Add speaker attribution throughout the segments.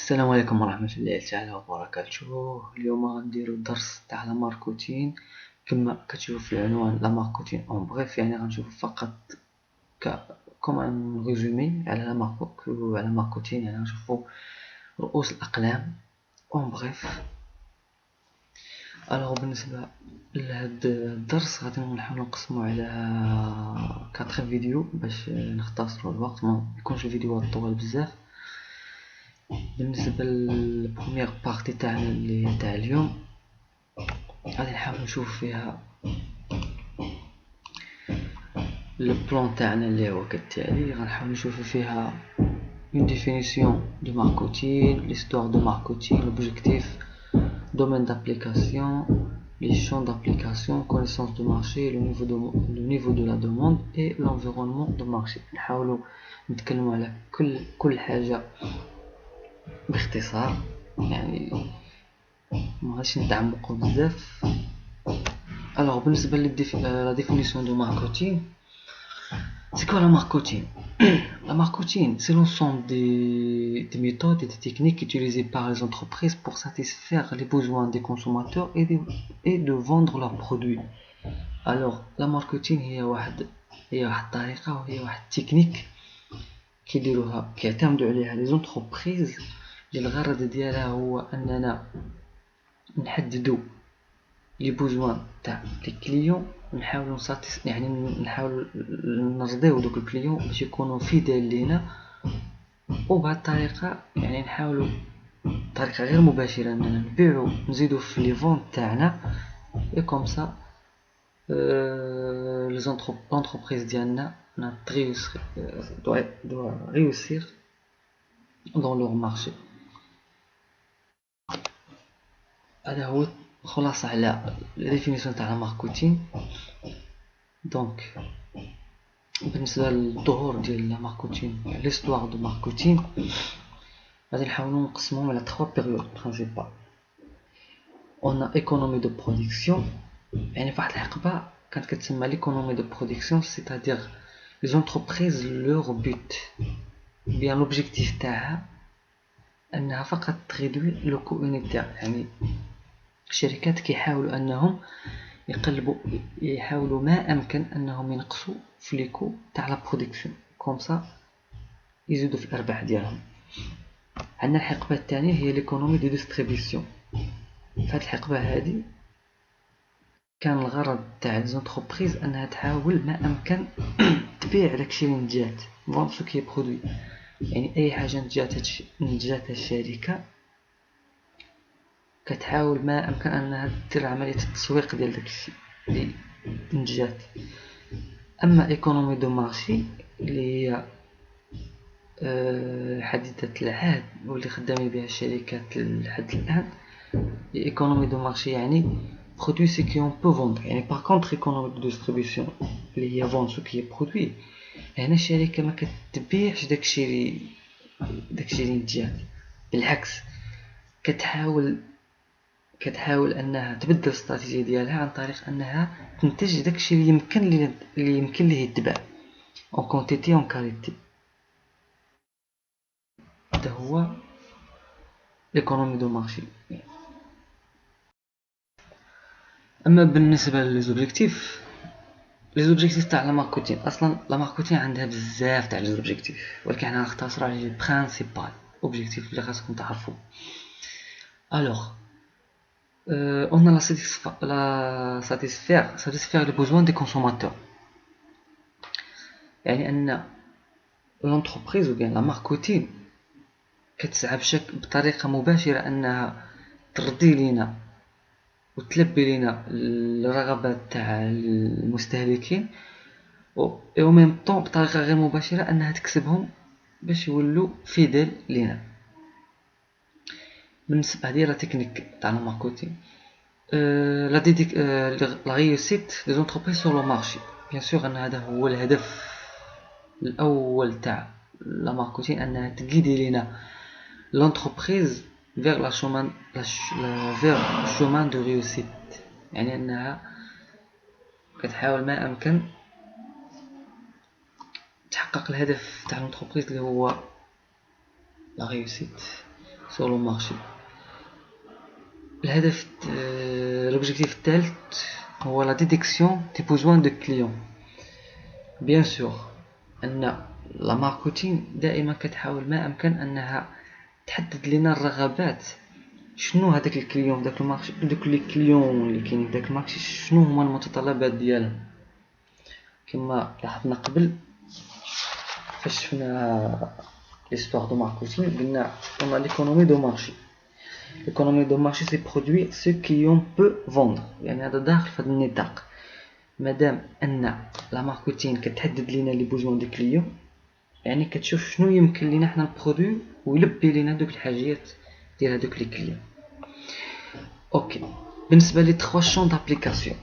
Speaker 1: السلام عليكم ورحمة الله تعالى وبركاته. اليوم غنديرو درس تاع لا ماركوتين. كما كتشوف في العنوان لا ماركوتين اون بغيف، يعني غنشوف فقط كوم ان ريزومي على على ماركوتين، يعني غنشوفو رؤوس الأقلام اون بغيف. الوغ بالنسبة لهاد الدرس غادي نحاولو نقسمو على 4 فيديو باش نختصرو الوقت، ما يكونش الفيديوهات طوال بزاف. بالنسبة للبروميير بارتي تاعنا اللي تاع اليوم غادي نحاول نشوف فيها البلان تاعنا اللي هو كالتالي. غنحاول نشوف فيها une définition de marketing, l'histoire de marketing, l'objectif, domaine d'application, les champs d'application, connaissance de marché, le niveau de la demande et l'environnement de marché. نحاولوا نتكلموا على كل حاجة باختصار، يعني ما غاديش نتعمقوا بزاف. Alors, بالنسبة la définition de marketing, c'est quoi la marketing? La marketing, c'est l'ensemble des méthodes et des techniques utilisées par les entreprises pour satisfaire les besoins des consommateurs et de vendre leurs produits. Alors, la marketing هي واحد الطريقة وهي واحد التكنيك كيعتمدوا عليها les entreprises اللي الغرض ديالها هو أننا نحددوا لي بوزوان تاع لي كليون، نحاولوا يعني نحاولوا نرضيو دوك الكليون باش يكونوا فيدال لينا، وبهذه الطريقه يعني نحاولوا بطريقه غير مباشره اننا نبيعوا نزيدوا في لي فونت تاعنا، اي كوم سا لونتربريز ديالنا doit réussir dans leur marché. هذا هو خلاصة على الديفينيسيون تاع الماركتين. دونك بالنسبة للظهور ديال الماركتين، ليستوار دو ماركتين، غادي نحاولو نقسموهم على 3 بيريود برينسيبال. اون ايكونومي دو برودكسيون، يعني فواحد الحقبة كانت كتسمى ليكونومي دو برودكسيون، سيتادير لي زونتربريز لور بوت بيان لوبجيكتيف تاعها انها فقط تريدوي لو كو اونيتير، يعني الشركات كيحاولوا انهم يحاولوا ما امكن انهم ينقصوا في ليكو تاع لا برودكسيون، كوم سا يزيدوا في الارباح ديالهم. عندنا الحقبه الثانيه هي ليكونومي دو ديستريبيسيون. في هذه الحقبه هذه كان الغرض تاع ليزونتربريز انها تحاول ما امكن تبيع داكشي اللي نتجات فون سو كي برودوي، يعني اي حاجه نتجاتها الشركه كتحاول ما امكن انها دير عمليه التسويق ديال داكشي اللي نتجات. اما ايكونومي دو مارشي اللي هي حديثة العهد واللي خدامين بها الشركات لحد الان، ايكونومي دو مارشي يعني برودوي سي كي اون بو فوندر، يعني باغ كونطخ ايكونومي دو ديستريبيسيون اللي هي فوند سو كي برودوي، هنا الشركه ما كتبيعش داكشي اللي نتجات، بالعكس كتحاول انها تبدل الاستراتيجيه ديالها عن طريق انها تنتج داكشي اللي يمكن ليه يتباع اون كونتيتي اون كاليتي. هذا هو ليكونومي دو مارشي. اما بالنسبه للزوبجيكتيف تاع لا ماركتين، اصلا لا ماركتين عندها بزاف تاع ليزوبجيكتيف، ولكن حنا نختصروا على لي برينسيبال اوبجيكتيف اللي خاصكم تعرفوا. الوغ on a satisfaire les besoins des consommateurs، يعني ان l'entreprise ou bien la marketing كتسعى بطريقه مباشره انها ترضي لينا وتلبي لينا الرغبات تاع المستهلكين، و ميم طون بطريقه غير مباشره انها تكسبهم باش يولوا فيديل لينا. بالنسبه هذه لا تكنيك تاع الماركتينغ، لا ريوسيت لي زونتربريز سور لو مارشي. بيان سور ان هذا هو الهدف الاول تاع لا ماركتينغ، انها تغيدي لينا لونتربريز vers le chemin de réussite، يعني انها كتحاول ما امكن تحقق الهدف تاع لونتربريز اللي هو لا ريوسيت. sur le marché. L'objectif الثالث هو la détection des besoins de clients. Bien sûr أن la marketing دائما كتحاول ما أمكن أنها تحدد لنا الرغبات. شنو هذاك الكليون في داك المارشي، دوك لي كليون اللي كاينين في داك المارشي شنو هما المتطلبات ديالهم. كما لاحظنا قبل فاش شفنا l'histoire de marketing قلنا on a l'économie de marché. L'économie de marché c'est produire ce qu'on peut vendre، يعني هذا داخل في هذا النطاق. مادام ان لا ماركتين كتحدد لينا لي بوزوان دي كليون، يعني كتشوف شنو يمكن لينا حنا نبرودوي ويلبي لينا دوك الحاجيات ديال هذوك لي كليون. اوكي، بالنسبه لي 3 شون دابليكاسيون،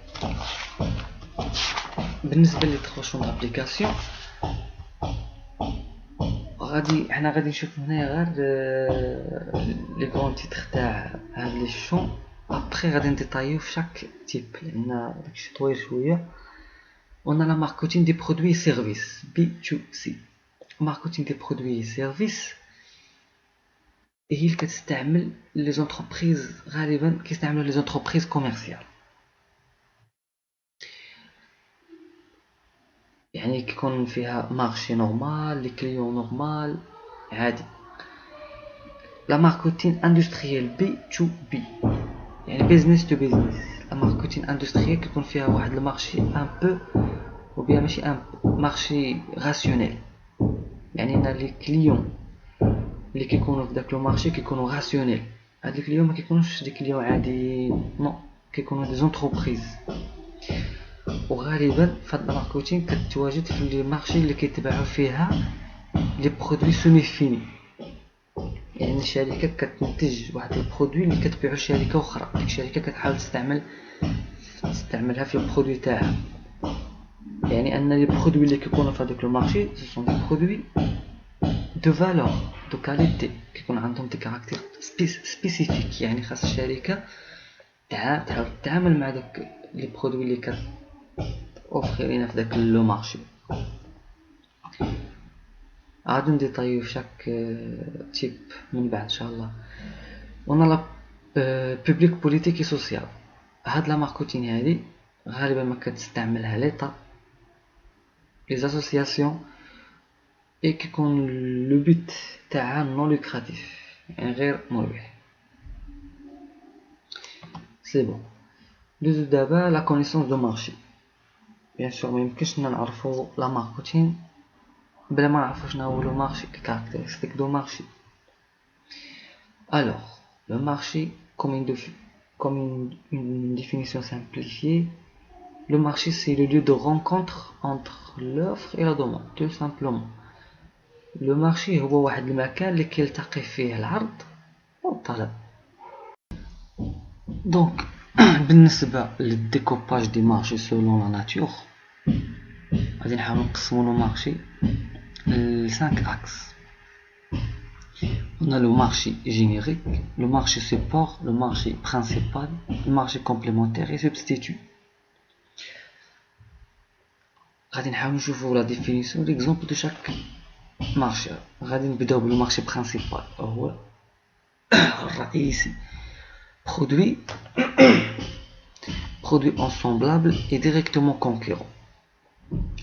Speaker 1: حنا غادي نشوف هنايا غير لي كون تيتر تاع هاد لي شون. ابري غادي نديطايو في شاك تيب لان داكشي طويل شويه. On a la marketing des produits et services, B2C. Marketing des produits et services هي اللي كتستعمل لي زونتربريز، غالبا كيستعملوا لي زونتربريز كوميرسيال. يعني كيكون فيها مارشي نورمال، لي كليون نورمال عادي. لا ماركتين اندستريال B2B يعني بيزنس تو بيزنس. لا ماركتين اندستريال كيكون فيها واحد المارشي ان بو ou bien ماشي ان مارشي راسيونيل، يعني ان لي كليون اللي كيكونوا في داك لو مارشي كيكونوا راسيونيل. هاد لي كليون ما كيكونوش دي كليون عادي، نو، كيكونوا دي زونتربريز. وغالبا فهاد الماركتين كتواجد في لي مارشي اللي كيتباعوا فيها لي برودوي سومي فيني، يعني الشركه كتنتج واحد البرودوي اللي كتبيعو شركه اخرى، ديك الشركه كتحاول تستعملها في البرودوي تاعها. يعني ان لي برودوي اللي كيكونوا في هذاك لو مارشي سون دي برودوي دو فالور دو كاليتي، كيكون عندهم دي كاركتير سبيسيفيك، يعني خاص الشركه تحاول تتعامل مع داك لي برودوي اللي كت اوفري لينا في داك لو مارشي. غادي نديطايو في شاك تيب من بعد ان شاء الله. ونا لا بوبليك بوليتيك سوسيال. هاد لا ماركتين هادي غالبا ما كتستعملها ليطا، لي زاسوسياسيون، اي كيكون لو بوت تاعها نون لوكراتيف، يعني غير مربح. سي بون. دوزو دابا لا كونيسونس دو مارشي. بيان سور ما يمكنش نعرفو لا ماركتين بلا ما نعرفو شنو هو لو مارشي، كاركتيرستيك دو مارشي. Alors, le marché, comme une définition simplifiée, le marché c'est le lieu de rencontre entre l'offre et la demande, tout simplement. Le marché هو واحد المكان اللي كيلتقي فيه العرض والطلب. دونك بالنسبة للديكوباج دي مارشي سولون لا ناتور، غادي نحاولو نقسمو لو مارشي ل 5 axes. On a le marché générique, le marché support, le marché principal, le marché complémentaire et substitut. غادي نحاول نشوفو لا ديفينيسيون ليكزومبل دو شاك مارشي. غادي نبداو بالمارشي برينسيبال، هو الرئيسي. produit ensemblable et directement concurrent.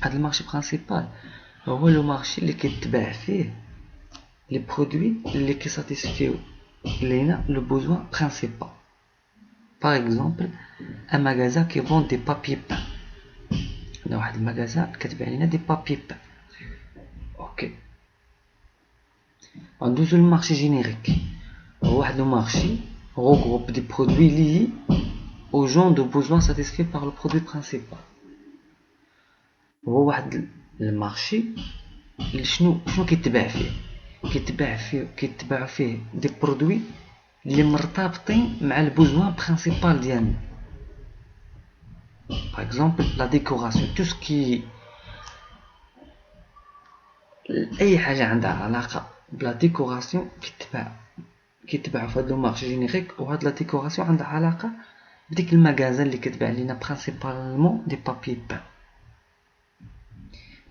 Speaker 1: هاد المارشي برينسيبال هو لو مارشي اللي كيتباع فيه les produits qui satisfont le besoin principal. Par exemple, un magasin qui vend des papiers peints. On a un magasin qui vend des papiers peints. Ok. On a le marché générique. Le marché regroupe des produits liés aux gens de besoins satisfaits par le produit principal. Le marché شنو كيتباع فيه؟ كيتباع فيه دي برودوي اللي مرتبطين مع البوزوان برينسيبال ديالنا. باغ اكزومبل لا ديكوراسيون، تو سكي اي حاجه عندها علاقه بلا ديكوراسيون كيتباع في هذا المارشي جينيريك. وهاد لا ديكوراسيون عندها علاقه بديك المغازان اللي كتباع لينا برينسيبالمون دي بابي بان.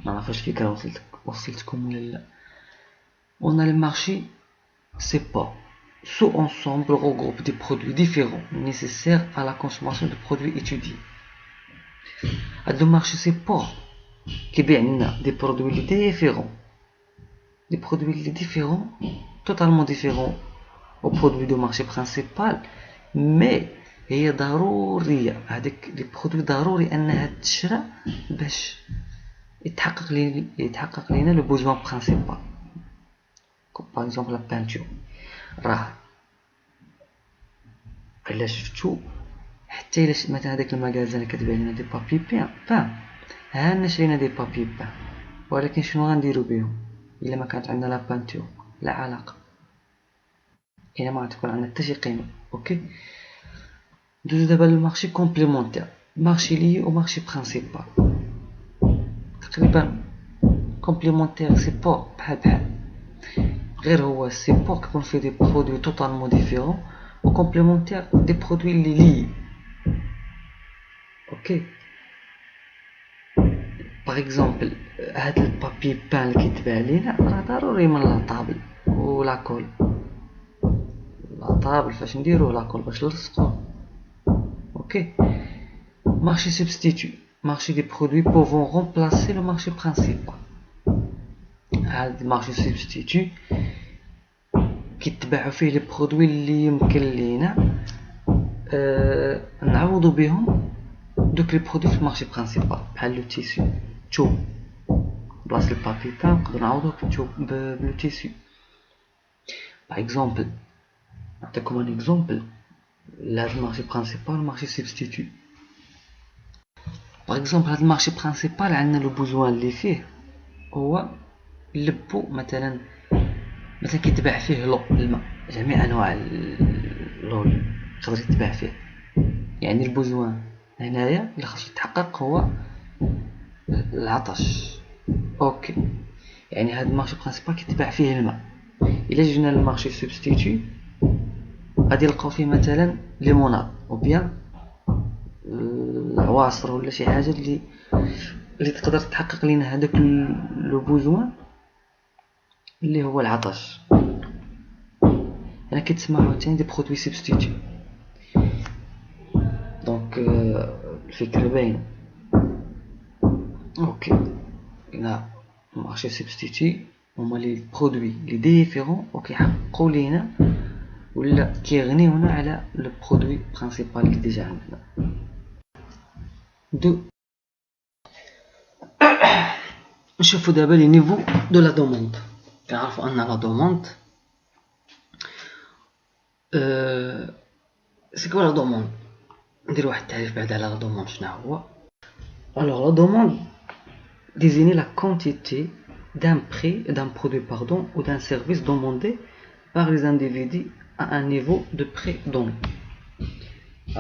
Speaker 1: ما عرفتش الفكره وصلتكم ولا لا. On a le marché support. sous-ensemble regroupe des produits différents nécessaires à la consommation de produits étudiés. Le marché support qui bien des produits différents, totalement différents au produit du marché principal, mais هي ضرورية هذيك لي برودوي ضروري انها تشرى باش يتحقق لينا لو بوزوان برينسيبال. كوم باغ اكزومبل لا بانتور، راه الا شفتو حتى الا مثلا هذاك المغازان كتبيع لنا دي بابي بان هانا شرينا دي بابي بان، ولكن شنو غنديرو بهم الا ما كانت عندنا لا بانتور؟ لا علاقه، الا ما غتكون عندنا حتى شي قيمه. اوكي، ندوزو دابا للمارشي كومبليمونتير، مارشي لي او مارشي برينسيبال. تقريبا كومبليمونتير سيبور بحال غير هو السيبور كيكون فيه دي برودوي توتالمون ديفيرون، و كومبليمونتير دي برودوي لي لي. اوكي، باغ اكزومبل هاد البابي بان اللي كيتباع لينا راه ضروري من لاطابل و لاكول. لاطابل فاش نديروه لاكول باش نلصقوه. اوكي، marché substitut, marché des produits pouvant remplacer le marché principal. هذا marché substitut كيتباعوا فيه لي برودوي اللي يمكن لينا نعوضوا بهم دوك لي برودوي في المارشي برينسيبال، بحال لو تيسيو الثوب بلاصه البابي بان نقدروا نعوضوه بلو تيسيو. باغ اكزومبل نعطيكم ان اكزومبل لهاد المارشي برينسيبال مارشي سبستيتيو. باغ اكزومبل هاد المارشي برينسيبال عندنا لو بوزوان اللي فيه هو اللبو، مثلا كيتباع فيه لو الماء، جميع انواع لو يقدر يتباع فيه. يعني البوزوان هنايا اللي خاصو يتحقق هو العطش. اوكي، يعني هاد المارشي برينسيبال كيتباع فيه الماء. الا جينا للمارشي سبستيتيو غادي نلقاو فيه مثلا ليموناد او بيان العواصر ولا شي حاجه اللي تقدر تحقق لينا هذاك لو بوزوان اللي هو العطش. انا كيتسمى عاوتاني دي برودوي سبستيتيو. دونك الفكره باينه. اوكي، هنا مارشي سبستيتيو هما لي برودوي لي ديفيرون وكيحققوا لينا ولا كيغنيونا على لو برودوي برينسيبال اللي ديجا عندنا. نشوفو دابا لي نيفو دو لا دوموند. كنعرفو ان لا دوموند سي كوا لا دوموند. ندير واحد التعريف بعد على لا دوموند شنو هو. الوغ لا دوموند désigne la quantité d'un prix, d'un produit pardon, ou d'un service demandé par les individus à un niveau de prix donné.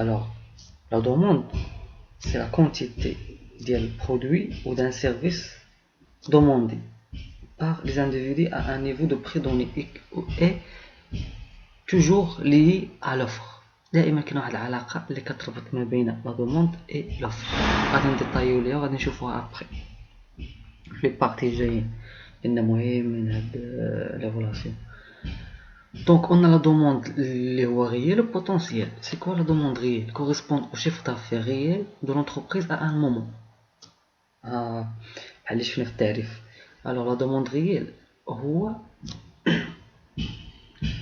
Speaker 1: Alors, la demande, c'est la quantité d'un produit ou d'un service demandé par les individus à un niveau de prix donné et toujours lié à l'offre. دائما كاين واحد العلاقه اللي كتربط ما بين لا دوموند اي لوفر. غادي نديطايو ليها وغادي نشوفوها ابري في لي بارتي جايين لان مهم من هاد ليفولاسيون. دونك on a la demande اللي هو réel le potentiel. C'est quoi la demande réelle? Correspond au chiffre d'affaires réel de l'entreprise à un moment. بحال اللي شفنا في التعريف. alors la demande réelle هو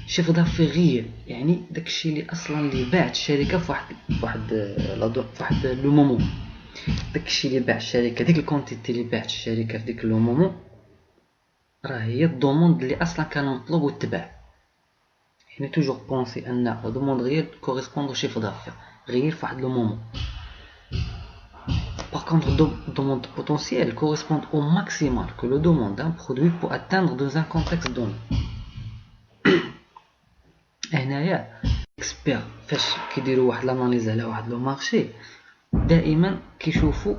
Speaker 1: شيفر دافير ريال، يعني داكشي اللي اصلا اللي باعت الشركه في واحد لو مومون. داكشي اللي باع الشركه، ديك الكونتيتي اللي باعت الشركه في ديك لو مومون راه هي الدوموند اللي اصلا كان مطلوب وتباع. يعني توجور بونسي ان لا دوموند ريال كوريسبوند او شيفر دافير ريال في واحد لو مومون. Par contre, demande potentielle correspond au maximal que le demande d'un produit peut atteindre dans un contexte donné. هنايا اكسبير فاش كيديروا واحد لاناليز على واحد لو مارشي دائما كيشوفوا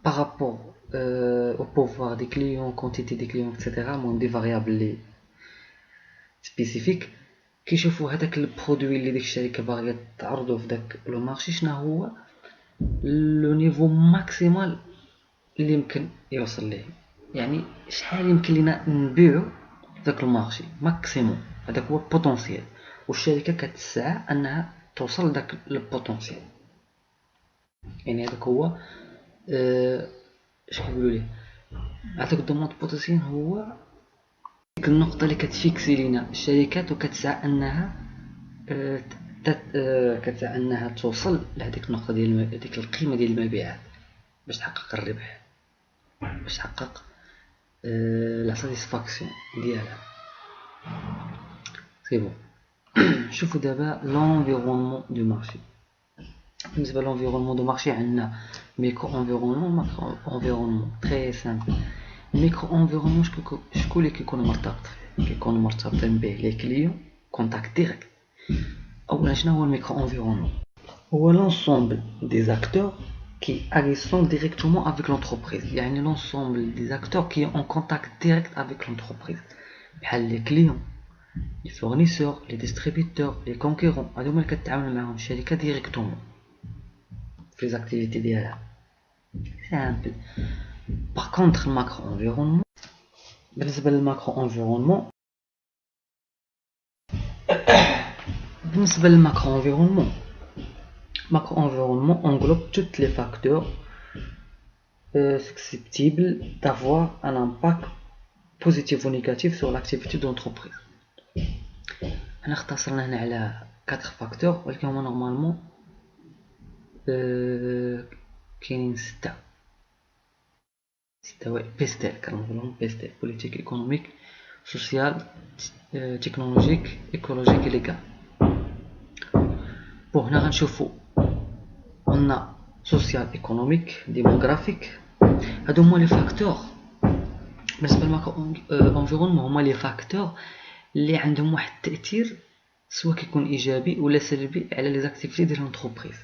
Speaker 1: بارابور او بوفوار دي كليون، كونتيتي دي كليون اكسيتيرا، مون دي فاريابل لي سبيسيفيك. كيشوفوا هذاك البرودوي اللي ديك الشركه باغيه تعرضو في داك لو مارشي شنو هو لو نيفو ماكسيمال اللي يمكن يوصل ليه. يعني شحال يمكن لينا نبيعو داك المارشي ماكسيموم، هذاك هو بوتونسييل. والشركة كتسعى أنها توصل لداك البوتنسيال. يعني هذاك هو اش كيقولوا ليه، هذاك الضمان بوتنسيال هو ديك النقطة اللي كتفيكسي لينا الشركات وكتسعى أنها كتسعى أنها توصل لهذيك النقطة ديال ديك القيمة ديال المبيعات باش تحقق الربح، باش تحقق لا ساتيسفاكسيون ديالها. سي بون. شوفوا دابا لونفيرونمون دو مارشي. بالنسبة لونفيرونمون دو مارشي عندنا ميكرو انفيرونمون ماكرو انفيرونمون. تري سامبل. الميكرو انفيرونمون شكون اللي كيكونوا مرتبط فيه؟ كيكونوا مرتبطين به لي كليون كونتاكت ديريكت. اولا شنو هو الميكرو انفيرونمون؟ هو l'ensemble des acteurs qui agissent directement avec l'entreprise. يعني l'ensemble des acteurs qui ont en contact direct avec l'entreprise. بحال les clients, les fournisseurs, les distributeurs, les concurrents. هادو هما اللي كتعامل معاهم الشركة ديريكتومون في les activités ديالها. سامبل. باغ كونطخ الماكرو انفيرونمون، بالنسبة للماكرو انفيرونمون، macro environnement englobe tous les facteurs susceptibles d'avoir un impact positif ou négatif sur l'activité de l'entreprise. أنا اختصرنا هنا على 4 فاكتور ولكن هما نورمالمون كاينين 6 بيستيل كنقولهم بيستيل: بوليتيك، ايكونوميك، سوسيال، تكنولوجيك، ايكولوجيك، ليغال. بون هنا غنشوفو قلنا سوسيال، ايكونوميك، ديموغرافيك. هادو هما لي فاكتور بالنسبه للماكرو انفيرونمون، هما لي فاكتور اللي عندهم واحد التاثير سواء كيكون ايجابي ولا سلبي على لي زاكتيفيتي ديال لونتربريز.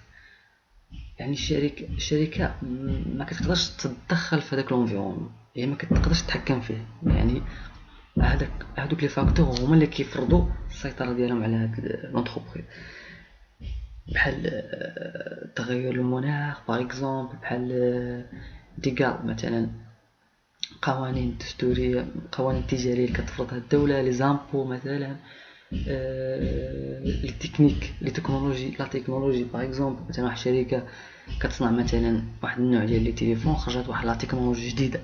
Speaker 1: يعني الشركه ما كتقدرش تتدخل في هذاك لونفيرونمون، يعني ما كتقدرش تتحكم فيه. يعني هادوك لي فاكتور هما اللي كيفرضوا السيطره ديالهم على هاد لونتربريز، بحال تغير المناخ باغ اكزومبل، بحال ديغال مثلا، قوانين دستوريه، قوانين تجاريه اللي كتفرضها الدوله، لي زامبو مثلا، لي تكنيك، لي تكنولوجي، لا تكنولوجي باغ اكزومبل. مثلا واحد الشركه كتصنع مثلا واحد النوع ديال لي تليفون، خرجت واحد لا تكنولوجي جديده،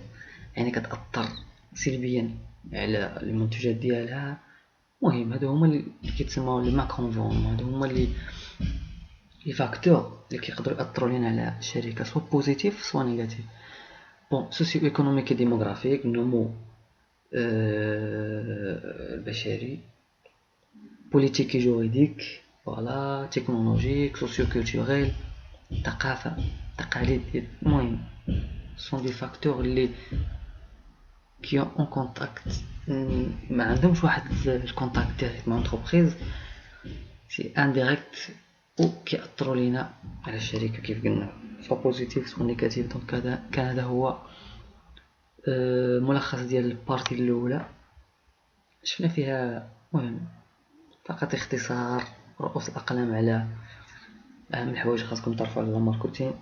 Speaker 1: يعني كتاثر سلبيا على المنتوجات ديالها. المهم هادو هما اللي كيتسموا لي ماكرو انفيرونمون، هادو هما لي فاكتور اللي كيقدروا ياثروا لينا على الشركه سواء بوزيتيف سواء نيجاتيف. بون سوسيو ايكونوميك ديموغرافيك، النمو البشري، بوليتيكي جوريديك، فوالا، تكنولوجيك، سوسيو كولتوريل، ثقافه، تقاليد. المهم سون دي فاكتور اللي كي اون كونتاكت، ما عندهمش واحد الكونتاكت ديريكت مع لونتربريز، سي انديريكت، و كيأثروا لينا على الشركه كيف قلنا سواء بوزيتيف سواء نيجاتيف. دونك كان هذا هو ملخص ديال البارتي الاولى، شفنا فيها مهم فقط اختصار رؤوس الاقلام على اهم الحوايج خاصكم تعرفوا على الماركتين،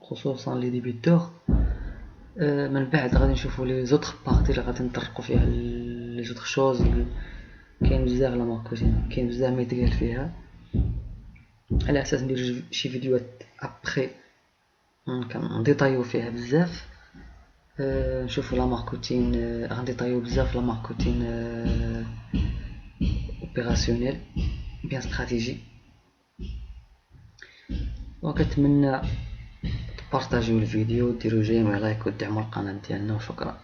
Speaker 1: خصوصا لي ديبيتور. من بعد غادي نشوفوا لي زوطخ بارتي اللي غادي نطرقوا فيها لي زوطخ شوز. كاين بزاف لا ماركتين، كاين بزاف ما يتقال فيها، على اساس ندير شي فيديوهات ابري كنديطايو فيها بزاف. نشوفوا لا ماركتين، غنديطايو بزاف لا ماركتين اوبيراسيونيل بيان استراتيجي. وكنتمنى تبارطاجيو الفيديو، ديروا جيم ولايك ودعموا القناه ديالنا، وشكرا.